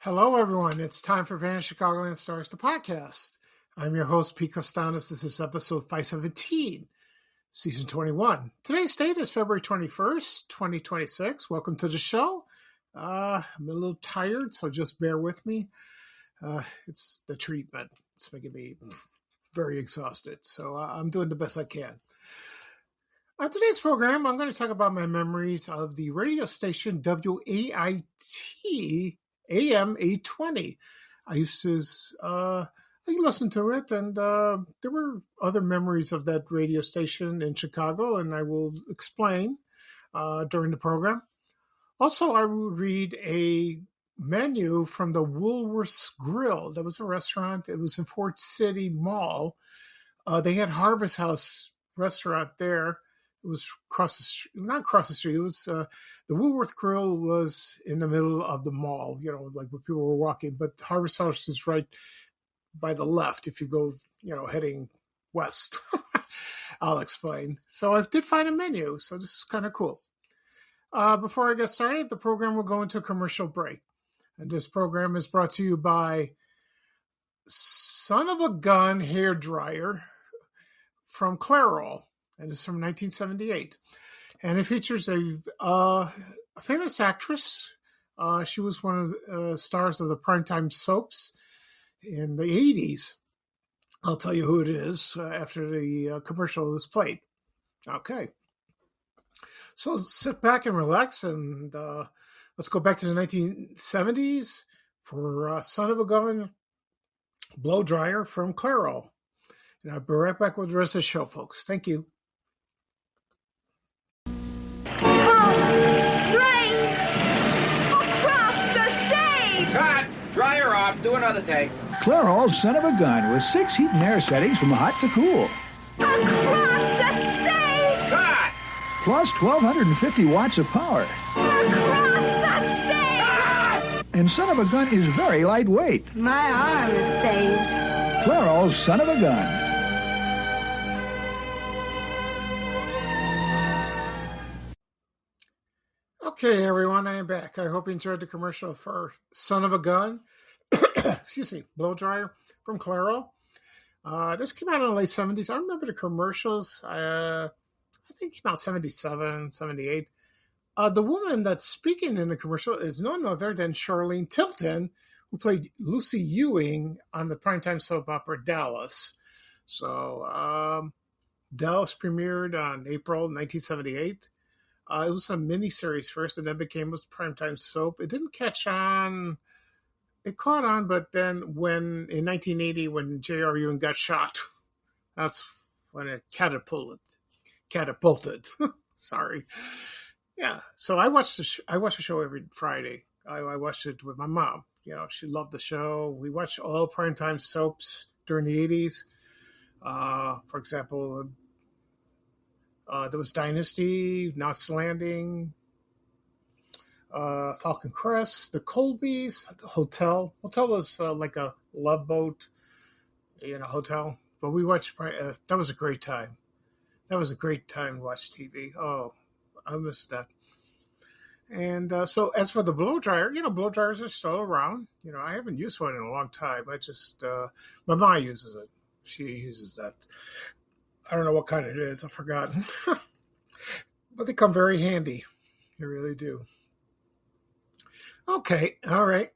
Hello, everyone. It's time for Vanished Chicagoland Stars, the podcast. I'm your host, Pete Costanis. This is episode 517, season 21. Today's date is February 21st, 2026. Welcome to the show. I'm a little tired, so just bear with me. It's the treatment. It's making me very exhausted, so I'm doing the best I can. On today's program, I'm going to talk about my memories of the radio station WAIT AM 820. I used to listen to it, and there were other memories of that radio station in Chicago, and I will explain during the program. Also, I will read a menu from the Woolworth Grill. That was a restaurant. It was in Fort City Mall. They had Harvest House restaurant there. It was not across the street. It was the Woolworth Grill was in the middle of the mall, like where people were walking. But Harvest House is right by the left if you go, heading west. I'll explain. So I did find a menu, so this is kind of cool. Before I get started, the program will go into a commercial break. And this program is brought to you by Son of a Gun Hair Dryer from Clairol. And it's from 1978. And it features a famous actress. She was one of the stars of the primetime soaps in the 80s. I'll tell you who it is after the commercial is played. Okay. So sit back and relax, and let's go back to the 1970s for Son of a Gun blow dryer from Clairol. And I'll be right back with the rest of the show, folks. Thank you. Cut! Dryer off. Do another take. Clairol's Son of a Gun with 6 heat and air settings from hot to cool. Across the state! Cut! Plus 1,250 watts of power. Across the state! And Son of a Gun is very lightweight. My arm is saved. Clairol's Son of a Gun. Okay, everyone, I am back. I hope you enjoyed the commercial for Son of a Gun, excuse me, blow dryer from Clairol. This came out in the late 70s. I remember the commercials. I think it came out 77, 78. The woman that's speaking in the commercial is none other than Charlene Tilton, who played Lucy Ewing on the primetime soap opera Dallas. So Dallas premiered on April 1978. It was a miniseries first, and then became a primetime soap. It didn't catch on. It caught on, but then in 1980, when J.R. Ewing got shot, that's when it catapulted. Sorry. Yeah. So I watched the show every Friday. I watched it with my mom. She loved the show. We watched all primetime soaps during the 80s. For example, there was Dynasty, Knots Landing, Falcon Crest, the Colbys, the Hotel. Hotel was like a love boat, hotel. But we watched, that was a great time. That was a great time to watch TV. Oh, I missed that. And so as for the blow dryer, blow dryers are still around. I haven't used one in a long time. I just, my mom uses it. She uses that. I don't know what kind it is. I've forgotten. But they come very handy. They really do. Okay. All right.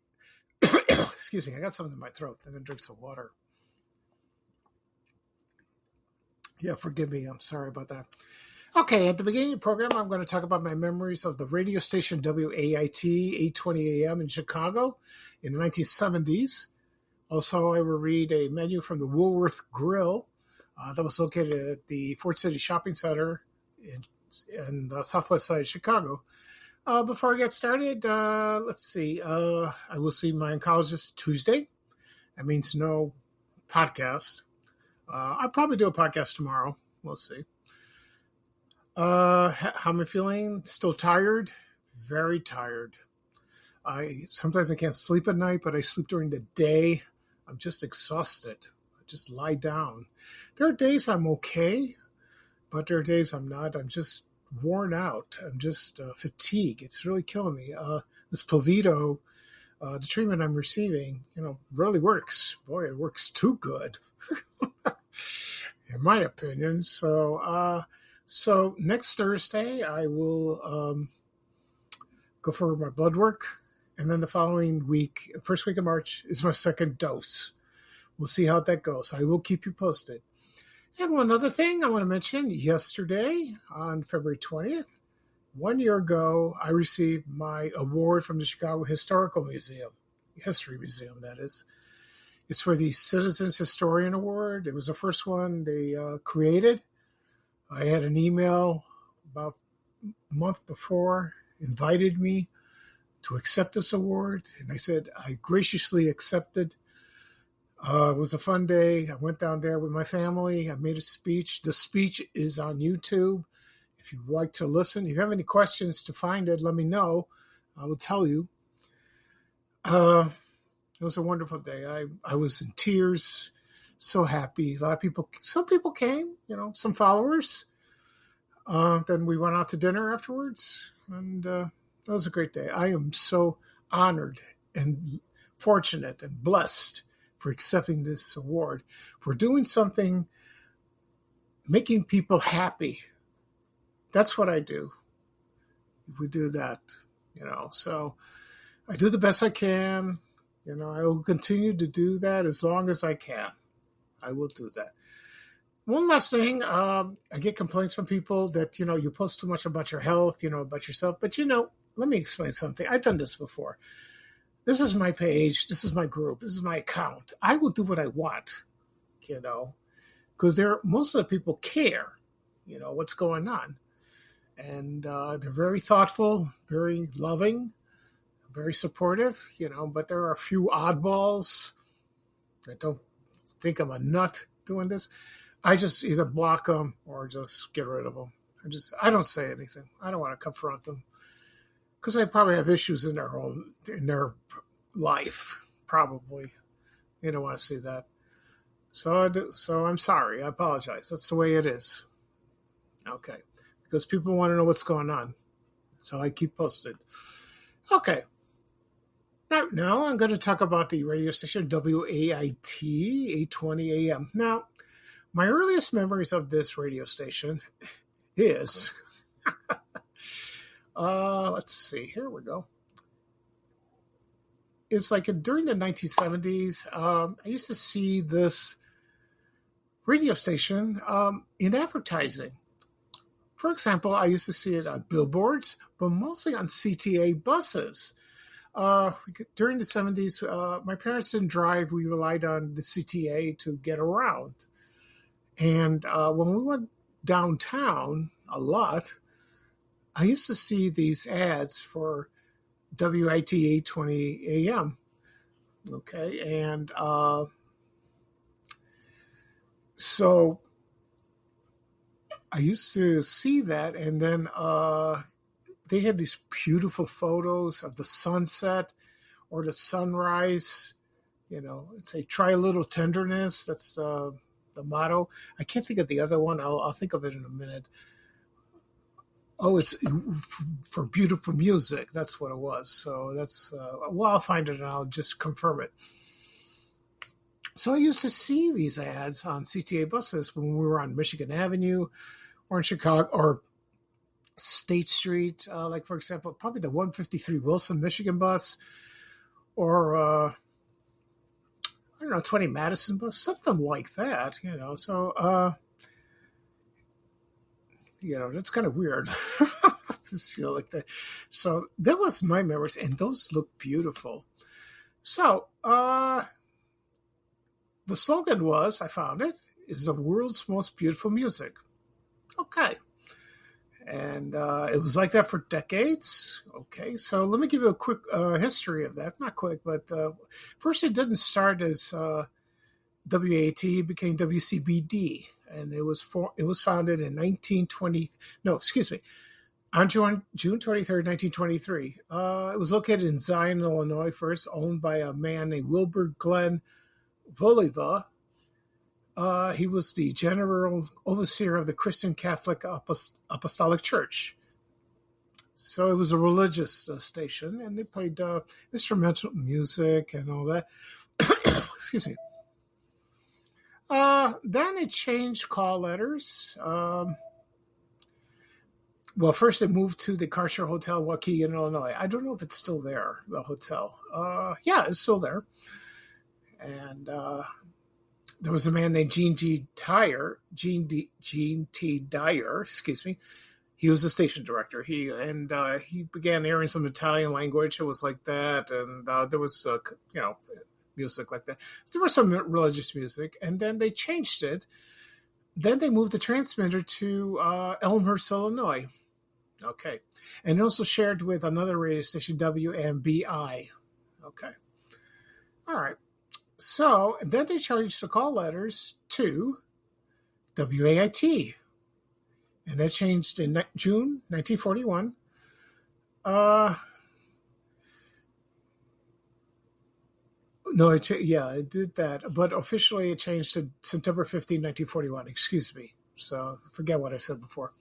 Excuse me. I got something in my throat. I'm going to drink some water. Yeah, forgive me. I'm sorry about that. Okay. At the beginning of the program, I'm going to talk about my memories of the radio station WAIT 820 AM in Chicago in the 1970s. Also, I will read a menu from the Woolworth Grill. That was located at the Fort City Shopping Center in the southwest side of Chicago. Before I get started, let's see. I will see my oncologist Tuesday. That means no podcast. I'll probably do a podcast tomorrow. We'll see. How am I feeling? Still tired? Very tired. Sometimes I can't sleep at night, but I sleep during the day. I'm just exhausted. Just lie down. There are days I'm okay, but there are days I'm not. I'm just worn out. I'm just fatigued. It's really killing me. This Povito the treatment I'm receiving, really works. Boy, it works too good, in my opinion. So next Thursday, I will go for my blood work. And then the following week, first week of March, is my second dose. We'll see how that goes. I will keep you posted. And one other thing I want to mention, yesterday on February 20th, 1 year ago, I received my award from the Chicago Historical Museum, History Museum, that is. It's for the Citizens Historian Award. It was the first one they created. I had an email about a month before, invited me to accept this award. And I said, I graciously accepted. It was a fun day. I went down there with my family. I made a speech. The speech is on YouTube. If you'd like to listen, if you have any questions to find it, let me know. I will tell you. It was a wonderful day. I was in tears, so happy. A lot of people, some people came, some followers. Then we went out to dinner afterwards, and that was a great day. I am so honored and fortunate and blessed for accepting this award, for doing something, making people happy. That's what I do. We do that, so I do the best I can. I will continue to do that as long as I can. I will do that. One last thing, I get complaints from people that, you post too much about your health, about yourself. But, let me explain something. I've done this before. This is my page. This is my group. This is my account. I will do what I want, because most of the people care, what's going on. And they're very thoughtful, very loving, very supportive, but there are a few oddballs that don't think I'm a nut doing this. I just either block them or just get rid of them. I don't say anything. I don't want to confront them because they probably have issues in their life. Probably, they don't want to see that. So I'm sorry. I apologize. That's the way it is. Okay, because people want to know what's going on, so I keep posted. Okay. Now I'm going to talk about the radio station WAIT 820 AM. Now, my earliest memories of this radio station is, let's see, here we go. It's like during the 1970s, I used to see this radio station in advertising. For example, I used to see it on billboards, but mostly on CTA buses. During the 70s, my parents didn't drive. We relied on the CTA to get around. And when we went downtown a lot, I used to see these ads for WIT 820 AM. Okay. And so I used to see that. And then they had these beautiful photos of the sunset or the sunrise. It's a try a little tenderness. That's the motto. I can't think of the other one. I'll think of it in a minute. Oh, it's for beautiful music. That's what it was. So that's, I'll find it and I'll just confirm it. So I used to see these ads on CTA buses when we were on Michigan Avenue or in Chicago or State Street, like, for example, probably the 153 Wilson, Michigan bus, or, I don't know, 20 Madison bus, something like that, So, that's kind of weird. Like that. So that was my memories, and those look beautiful. So, the slogan was, I found it, is the world's most beautiful music. Okay. And it was like that for decades. Okay, so let me give you a quick history of that. Not quick, but first it didn't start as WAT, it became WCBD, and it was founded in on June 23rd, 1923. It was located in Zion, Illinois, first owned by a man named Wilbur Glenn Voliva. He was the general overseer of the Christian Catholic Apostolic Church. So it was a religious station, and they played instrumental music and all that. Excuse me. Then it changed call letters. Well, first it moved to the Karcher Hotel, Waukegan, Illinois. I don't know if it's still there, the hotel. Yeah, it's still there. And there was a man named Gene T. Dyer, excuse me. He was the station director. He began airing some Italian language. It was like that, and there was music like that. So there was some religious music, and then they changed it. Then they moved the transmitter to Elmhurst, Illinois. Okay, and also shared with another radio station, WMBI. Okay, all right. So then they changed the call letters to WAIT. And that changed in June 1941. It did that. But officially it changed to September 15, 1941. Excuse me. So forget what I said before.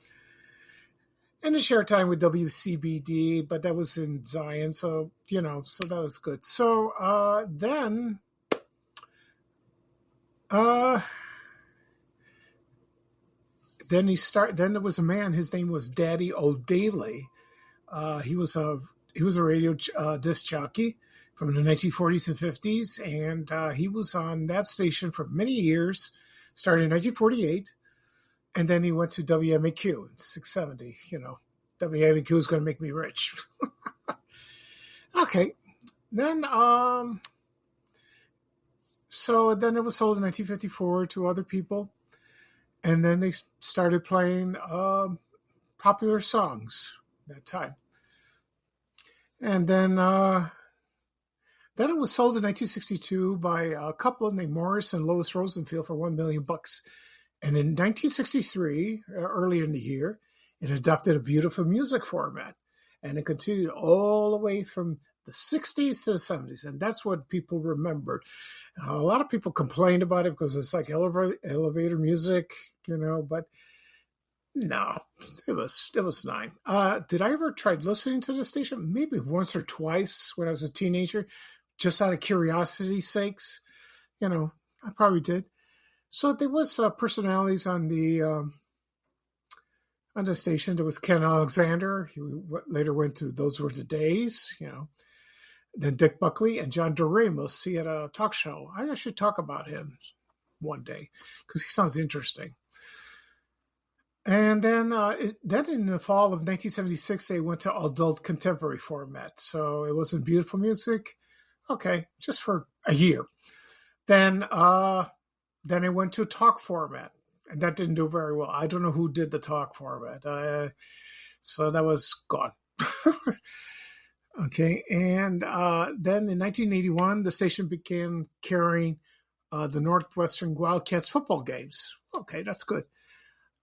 And it shared time with WCBD, but that was in Zion. So, so that was good. So then there was a man, his name was Daddy O'Daly. He was a radio disc jockey from the 1940s and 50s, and he was on that station for many years, started in 1948, and then he went to WMAQ in 670. WMAQ is going to make me rich. Okay. Then, so then it was sold in 1954 to other people. And then they started playing popular songs that time. And then it was sold in 1962 by a couple named Morris and Lois Rosenfield for $1 million. And in 1963, earlier in the year, it adopted a beautiful music format. And it continued all the way from the 60s to the 70s. And that's what people remembered. A lot of people complained about it because it's like elevator music, but no, it was fine. Did I ever try listening to the station? Maybe once or twice when I was a teenager, just out of curiosity's sakes. I probably did. So there was personalities on the station. There was Ken Alexander. He later went to Those Were the Days, Then Dick Buckley and John Doremus. He had a talk show. I should talk about him one day because he sounds interesting. And then in the fall of 1976, they went to adult contemporary format. So it wasn't beautiful music. Okay, just for a year. Then it went to talk format. And that didn't do very well. I don't know who did the talk format. So that was gone. Okay, and then in 1981, the station began carrying the Northwestern Wildcats football games. Okay, that's good.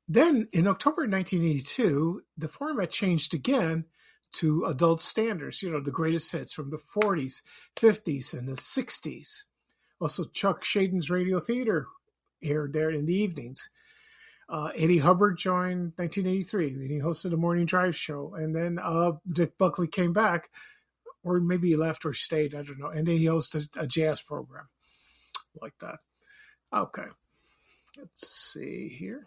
Then in October 1982, the format changed again to adult standards, the greatest hits from the 40s, 50s, and the 60s. Also, Chuck Shaden's Radio Theater aired there in the evenings. Eddie Hubbard joined 1983, and he hosted a morning drive show. And then Dick Buckley came back, or maybe he left or stayed, I don't know. And then he hosted a jazz program like that. Okay, let's see here.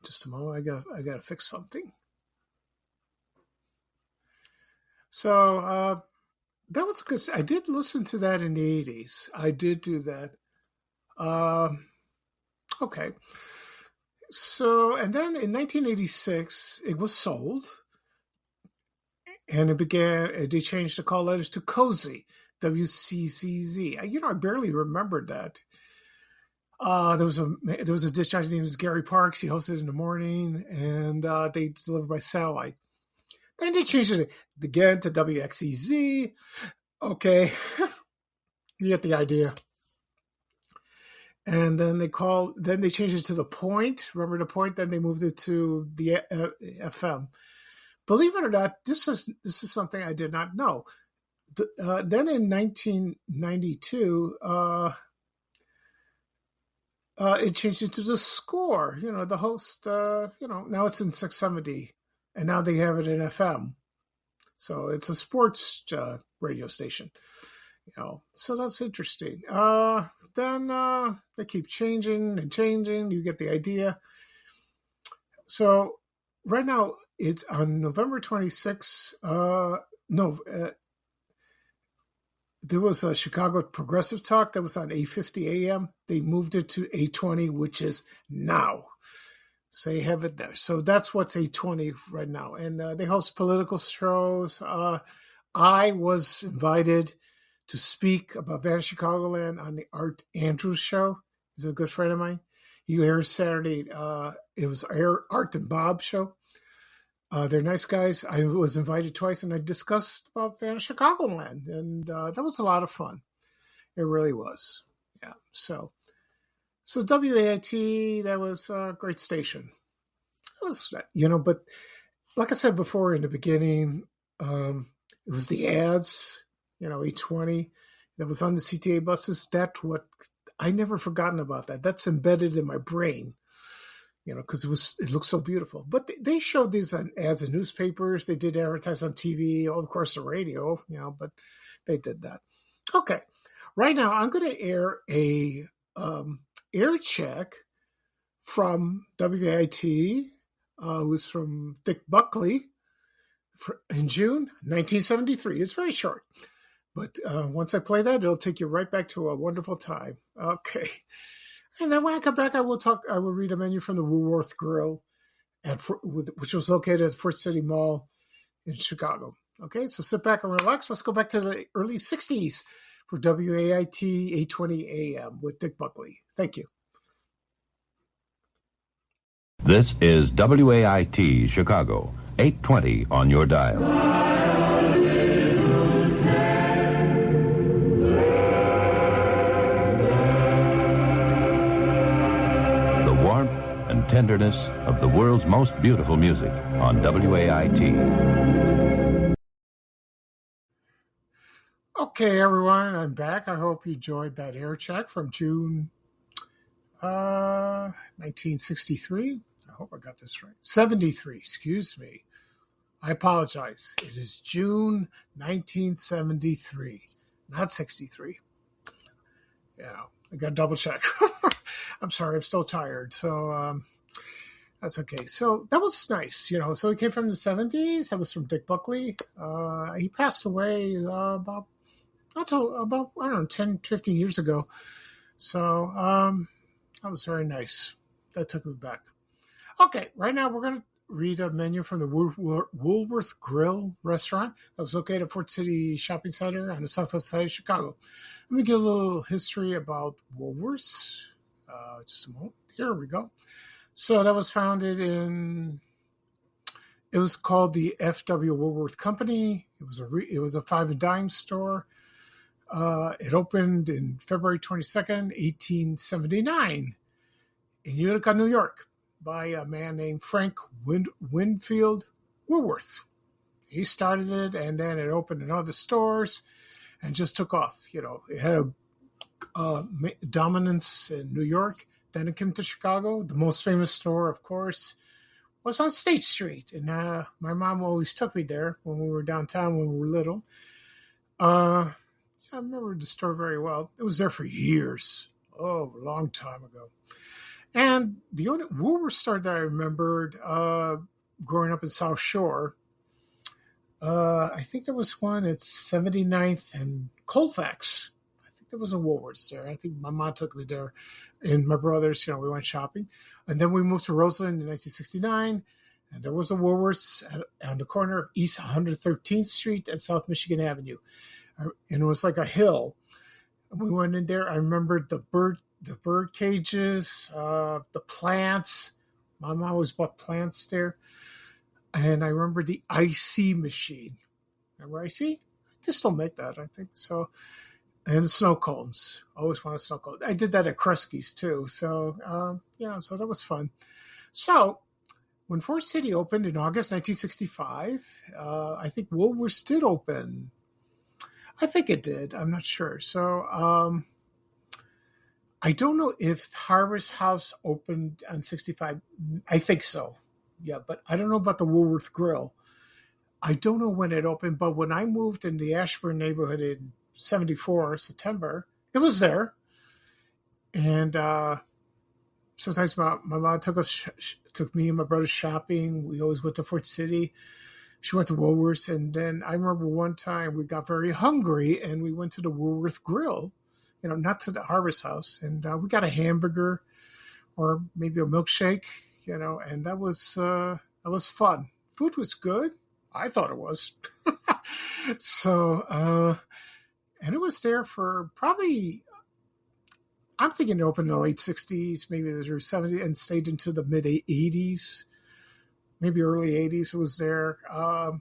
Just a moment, I got to fix something. So that was good. I did listen to that in the 80s. I did do that. Okay. So, and then in 1986, it was sold. And they changed the call letters to Cozy, WCCZ. I barely remembered that. There was a disc jockey named Gary Parks. He hosted in the morning, and they delivered by satellite. Then they changed it again to WXEZ. Okay, you get the idea. And then they changed it to The Point. Remember The Point? Then they moved it to the FM. Believe it or not, this is something I did not know. Then in 1992, it changed into The Score. The host. Now it's in 670, and now they have it in FM. So it's a sports radio station. So that's interesting. Then they keep changing and changing. You get the idea. So right now it's on November 26th. There was a Chicago Progressive Talk that was on 8:50 a.m. They moved it to 8:20, which is now. So they have it there. So that's what's 8:20 right now. And they host political shows. I was invited to speak about Vanished Chicagoland on the Art Andrews show. He's a good friend of mine. He airs Saturday. It was Art and Bob show. They're nice guys. I was invited twice, and I discussed about Vanished Chicagoland, and that was a lot of fun. It really was. Yeah. So WAIT, that was a great station. It was, but like I said before in the beginning, it was the ads, 820 that was on the CTA buses. That's what I never forgotten about that. That's embedded in my brain, because it looked so beautiful. But they showed these on ads in newspapers. They did advertise on TV, of course, the radio, but they did that. Okay. Right now, I'm going to air a air check from WAIT. It was from Dick Buckley in June 1973. It's very short. But once I play that, it'll take you right back to a wonderful time. Okay. And then when I come back, I will read a menu from the Woolworth Grill, which was located at Fort City Mall in Chicago. Okay, so sit back and relax. Let's go back to the early 60s for WAIT 820 AM with Dick Buckley. Thank you. This is WAIT Chicago, 820 on your dial. And tenderness of the world's most beautiful music on WAIT. Okay, everyone, I'm back. I hope you enjoyed that air check from June 1963. I hope I got this right. 73, excuse me. I apologize. It is June 1973, not 63. Yeah, I got to double check. I'm sorry, I'm still tired. So that's okay. So that was nice, So he came from the 70s. That was from Dick Buckley. He passed away about 10, 15 years ago. So that was very nice. That took me back. Okay, right now we're going to read a menu from the Woolworth Grill Restaurant that was located at Fort City Shopping Center on the southwest side of Chicago. Let me give a little history about Woolworth's. Just a moment. Here we go. So that was founded it was called the F.W. Woolworth Company. It was a five and dime store. It opened in February 22nd, 1879 in Utica, New York by a man named Frank Winfield Woolworth. He started it, and then it opened in other stores and just took off. It had a dominance in New York. Then it came to Chicago. The most famous store, of course, was on State Street. And my mom always took me there when we were downtown when we were little. I remember the store very well. It was there for years. Oh, a long time ago. And the only Woolworth store that I remembered growing up in South Shore, I think there was one at 79th and Colfax. There was a Woolworths there. I think my mom took me there, and my brothers, we went shopping. And then we moved to Roseland in 1969, and there was a Woolworths on the corner of East 113th Street and South Michigan Avenue. And it was like a hill. And we went in there. I remembered the bird cages, the plants. My mom always bought plants there. And I remember the IC machine. Remember IC? They still make that, I think. So. And the snow cones. Always wanted snow cones. I did that at Kresge's too. So, so that was fun. So, when Fort City opened in August 1965, I think Woolworths did open. I think it did. I'm not sure. So, I don't know if Harvest House opened on 65. I think so. Yeah, but I don't know about the Woolworth Grill. I don't know when it opened, but when I moved in the Ashburn neighborhood in 74, September, it was there. And sometimes my mom took me and my brother shopping. We always went to Fort City. She went to Woolworth's. And then I remember one time we got very hungry and we went to the Woolworth Grill, not to the Harvest House. And we got a hamburger or maybe a milkshake, and that was fun. Food was good. I thought it was. So, and it was there for probably, I'm thinking it opened in the late 60s, maybe the 70s, and stayed into the mid 80s, maybe early 80s. It was there. For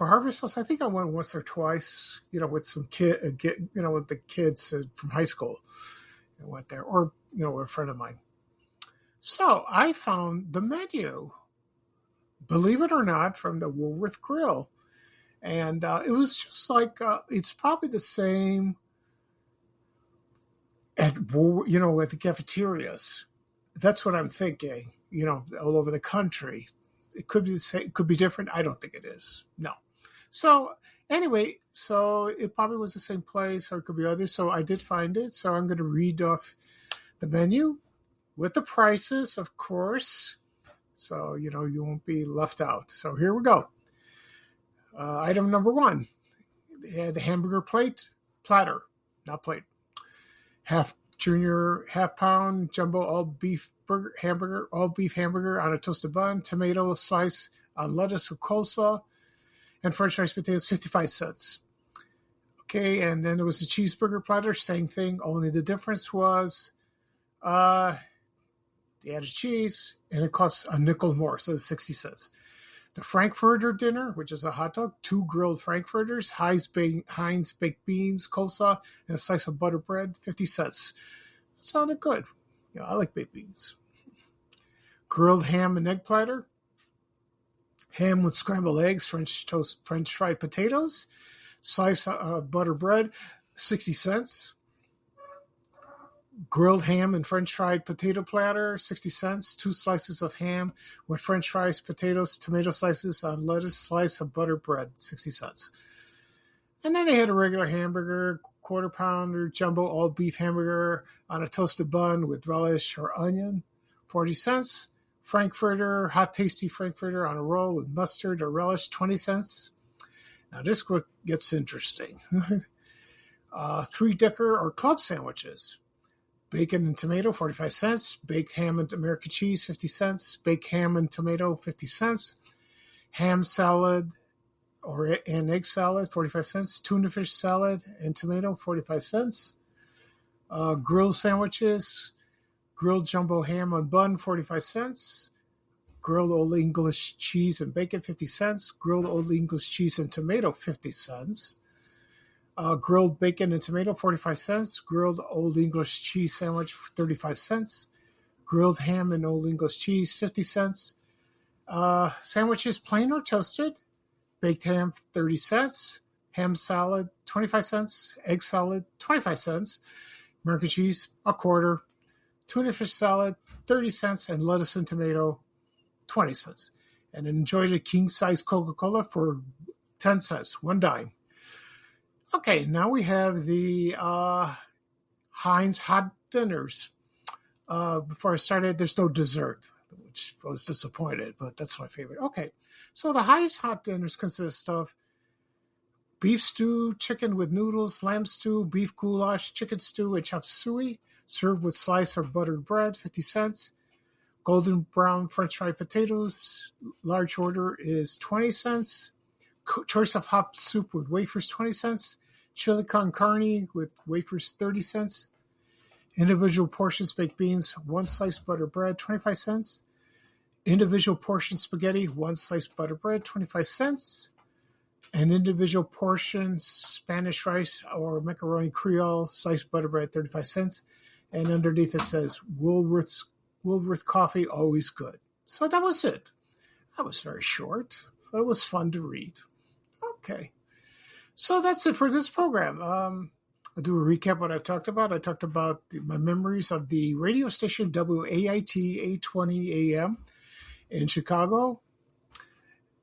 Harvest House, I think I went once or twice, with some with the kids from high school. I went there, or, with a friend of mine. So I found the menu, believe it or not, from the Woolworth Grill. And it was just like, it's probably the same at the cafeterias. That's what I'm thinking, all over the country. It could be the same, it could be different. I don't think it is. No. So anyway, it probably was the same place, or it could be others. So I did find it. So I'm going to read off the menu with the prices, of course. So, you won't be left out. So here we go. Item number 1, the hamburger platter, not plate. Half pound jumbo all beef hamburger on a toasted bun, tomato slice, lettuce with coleslaw, and French fries, potatoes, 55 cents. Okay, and then there was the cheeseburger platter, same thing, only the difference was they added cheese, and it costs a nickel more, so it's 60 cents. The Frankfurter dinner, which is a hot dog, 2 grilled Frankfurters, Heinz baked beans, coleslaw, and a slice of butter bread, 50 cents. That sounded good. Yeah, I like baked beans. Grilled ham and egg platter, ham with scrambled eggs, French fried potatoes, slice of butter bread, 60 cents. Grilled ham and French fried potato platter, 60 cents. 2 slices of ham with French fries, potatoes, tomato slices on lettuce, slice of butter bread, 60 cents. And then they had a regular hamburger, quarter pounder, jumbo all beef hamburger on a toasted bun with relish or onion, 40 cents. Frankfurter, hot tasty Frankfurter on a roll with mustard or relish, 20 cents. Now this gets interesting. 3 Decker or club sandwiches. Bacon and tomato, 45 cents. Baked ham and American cheese, 50 cents. Baked ham and tomato, 50 cents. Ham salad and egg salad, 45 cents. Tuna fish salad and tomato, 45 cents. Grilled sandwiches. Grilled jumbo ham on bun, 45 cents. Grilled Old English cheese and bacon, 50 cents. Grilled Old English cheese and tomato, 50 cents. Grilled bacon and tomato, 45 cents. Grilled Old English cheese sandwich, 35 cents. Grilled ham and Old English cheese, 50 cents. Sandwiches, plain or toasted. Baked ham, 30 cents. Ham salad, 25 cents. Egg salad, 25 cents. American cheese, a quarter. Tuna fish salad, 30 cents. And lettuce and tomato, 20 cents. And enjoy the king-size Coca-Cola for 10 cents, 1 dime. Okay, now we have the Heinz hot dinners. Before I started, there's no dessert, which I was disappointed, but that's my favorite. Okay, so the Heinz hot dinners consist of beef stew, chicken with noodles, lamb stew, beef goulash, chicken stew, and chop suey, served with slice or buttered bread, 50 cents. Golden brown French fried potatoes, large order is 20 cents. Choice of hot soup with wafers, 20 cents. Chili con carne with wafers, 30 cents. Individual portions baked beans, 1 slice butter bread, 25 cents. Individual portion spaghetti, 1 slice butter bread, 25 cents. An individual portion Spanish rice or macaroni Creole, sliced butter bread, 35 cents. And underneath it says Woolworth coffee, always good. So that was it. That was very short, but it was fun to read. Okay. So that's it for this program. I'll do a recap of what I've talked about. I talked about my memories of the radio station WAIT 820 AM in Chicago.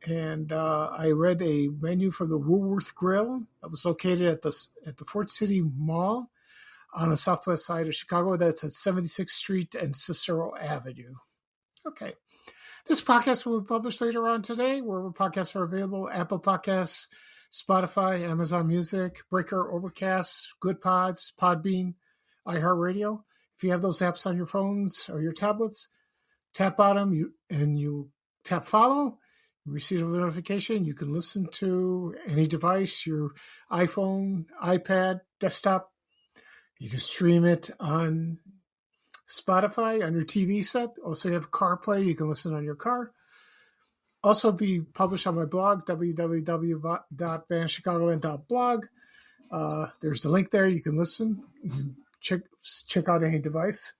and I read a menu from the Woolworth Grill that was located at the Fort City Mall on the southwest side of Chicago. That's at 76th Street and Cicero Avenue. Okay. This podcast will be published later on today, wherever podcasts are available: Apple Podcasts, Spotify, Amazon Music, Breaker, Overcast, Good Pods, Podbean, iHeartRadio. If you have those apps on your phones or your tablets, tap on them and you tap follow, you receive a notification. You can listen to any device, your iPhone, iPad, desktop. You can stream it on Spotify on your TV set. Also, you have CarPlay. You can listen on your car. Also be published on my blog, www.vanchicagoland.blog. There's the link there. You can listen. You can check out any device.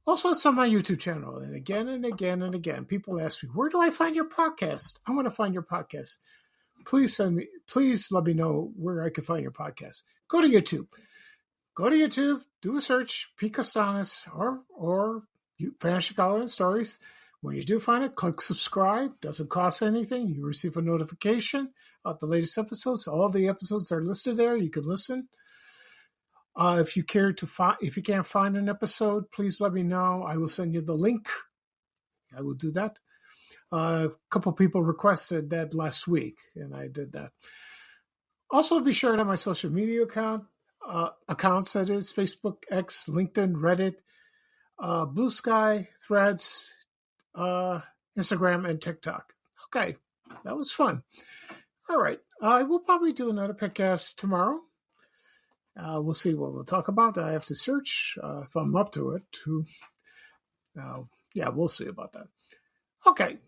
Also, it's on my YouTube channel. And again and again and again, people ask me, where do I find your podcast? I want to find your podcast. Please let me know where I can find your podcast. Go to YouTube. Do a search, Pete Costanis or Fan Chicagoland Stories. When you do find it, click subscribe. Doesn't cost anything. You receive a notification of the latest episodes. All the episodes are listed there. You can listen. If you can't find an episode, please let me know. I will send you the link. I will do that. A couple people requested that last week, and I did that. Also, be sure to have my social media accounts, that is Facebook, X, LinkedIn, Reddit, Blue Sky, Threads, Instagram, and TikTok. Okay, that was fun. All right, I will probably do another podcast tomorrow. We'll see what we'll talk about. I have to search if I'm up to it. We'll see about that. Okay,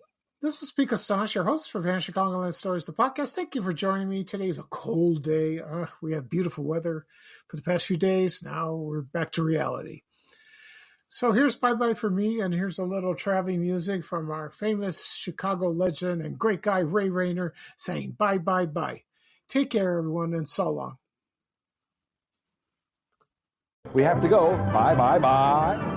this is Pete Costanis, your host for Van Chicagoland Stories, the podcast. Thank you for joining me. Today is a cold day. We have beautiful weather for the past few days. Now we're back to reality. So here's bye-bye for me, and here's a little traveling music from our famous Chicago legend and great guy, Ray Rayner, saying bye, bye, bye. Take care, everyone, and so long. We have to go. Bye, bye, bye.